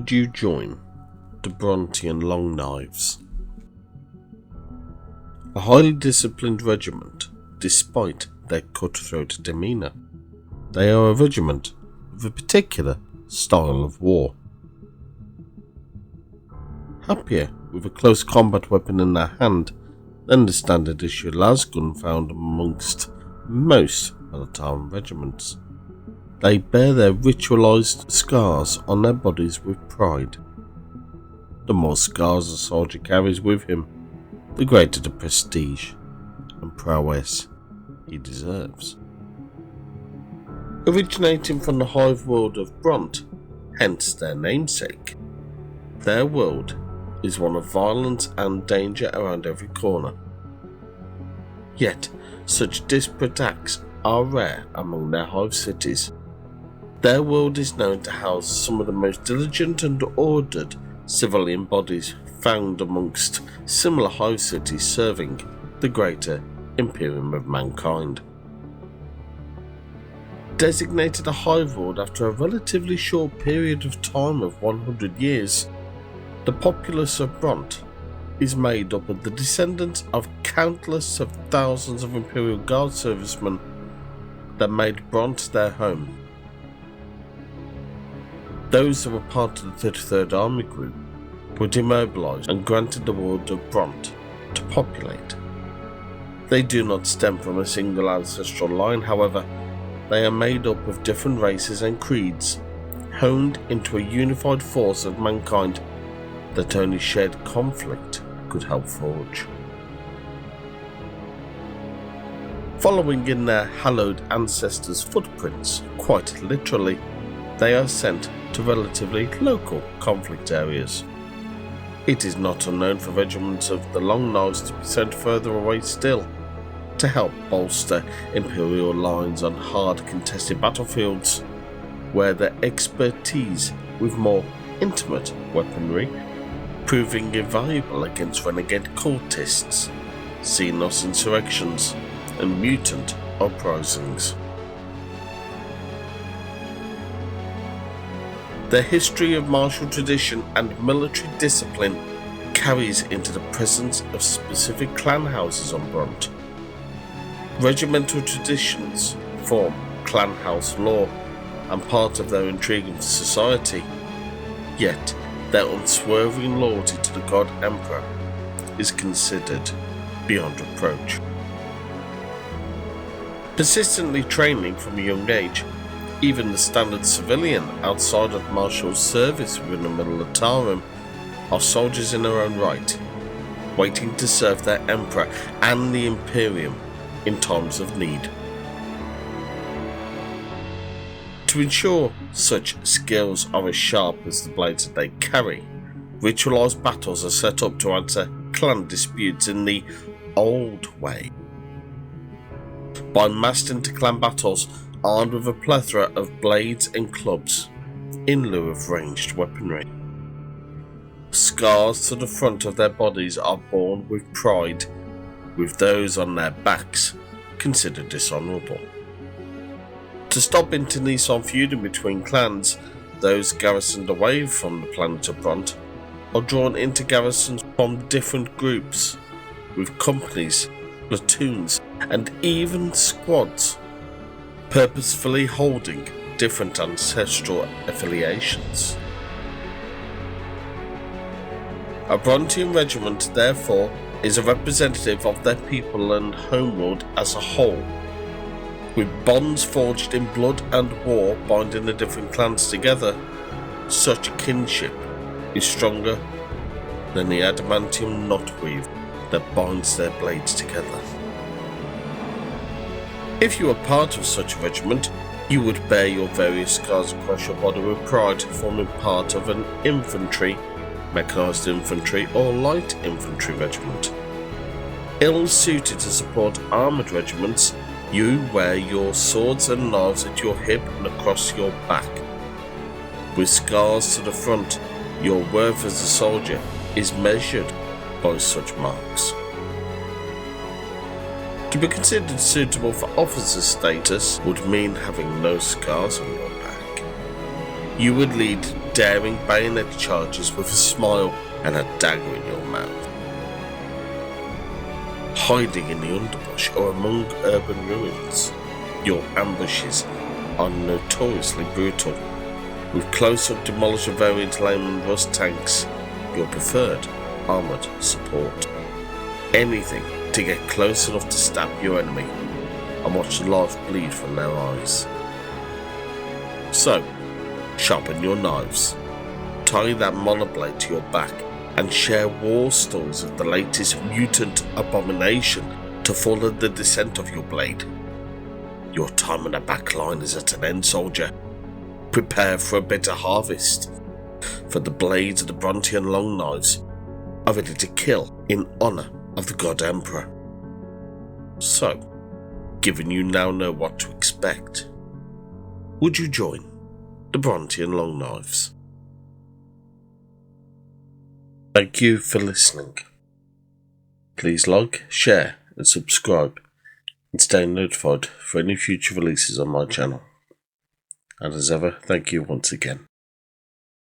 would you join the Brontian Longknives? A highly disciplined regiment, despite their cutthroat demeanour. They are a regiment with a particular style of war. Happier with a close combat weapon in their hand than the standard issue lasgun found amongst most Militarum regiments. They bear their ritualized scars on their bodies with pride. The more scars a soldier carries with him, the greater the prestige and prowess he deserves. Originating from the hive world of Bront, hence their namesake, their world is one of violence and danger around every corner. Yet, such disparate acts are rare among their hive cities. Their world is known to house some of the most diligent and ordered civilian bodies found amongst similar hive cities serving the greater Imperium of mankind. Designated a hive world after a relatively short period of time of 100 years, the populace of Bront is made up of the descendants of countless of thousands of Imperial Guard servicemen that made Bront their home. Those that were part of the 33rd Army Group were demobilised and granted the world of Bront to populate. They do not stem from a single ancestral line, however, they are made up of different races and creeds, honed into a unified force of mankind that only shared conflict could help forge. Following in their hallowed ancestors' footprints, quite literally, they are sent to relatively local conflict areas. It is not unknown for regiments of the Longknives to be sent further away still, to help bolster Imperial lines on hard contested battlefields, where their expertise with more intimate weaponry proving invaluable against renegade cultists, Xenos insurrections, and mutant uprisings. Their history of martial tradition and military discipline carries into the presence of specific clan houses on Bront. Regimental traditions form clan house lore and part of their intriguing society, yet their unswerving loyalty to the God Emperor is considered beyond reproach. Persistently training from a young age, even the standard civilian outside of martial service within the Militarum are soldiers in their own right, waiting to serve their Emperor and the Imperium in times of need. To ensure such skills are as sharp as the blades that they carry, ritualised battles are set up to answer clan disputes in the old way, by massed into clan battles armed with a plethora of blades and clubs in lieu of ranged weaponry. Scars to the front of their bodies are borne with pride, with those on their backs considered dishonourable. To stop internecine feuding between clans, those garrisoned away from the planet of Bront are drawn into garrisons from different groups, with companies, platoons, and even squads, purposefully holding different ancestral affiliations. A Brontian regiment, therefore, is a representative of their people and homeworld as a whole, with bonds forged in blood and war binding the different clans together. Such kinship is stronger than the adamantium knotweave that binds their blades together. If you are part of such a regiment, you would bear your various scars across your body with pride, forming part of an infantry, mechanised infantry or light infantry regiment. Ill suited to support armoured regiments, you wear your swords and knives at your hip and across your back. With scars to the front, your worth as a soldier is measured by such marks. To be considered suitable for officer status would mean having no scars on your back. You would lead daring bayonet charges with a smile and a dagger in your mouth. Hiding in the underbrush or among urban ruins, your ambushes are notoriously brutal, with close-up demolisher variant Lehman Russ tanks your preferred armoured support. Anything to get close enough to stab your enemy and watch the life bleed from their eyes. So, sharpen your knives, tie that monoblade to your back, and share war stories of the latest mutant abomination to follow the descent of your blade. Your time on the back line is at an end, soldier. Prepare for a bitter harvest, for the blades of the Brontian Longknives are ready to kill in honour of the God Emperor. So, given you now know what to expect, would you join the Brontian Longknives? Thank you for listening. Please like, share and subscribe and stay notified for any future releases on my channel. And as ever, thank you once again.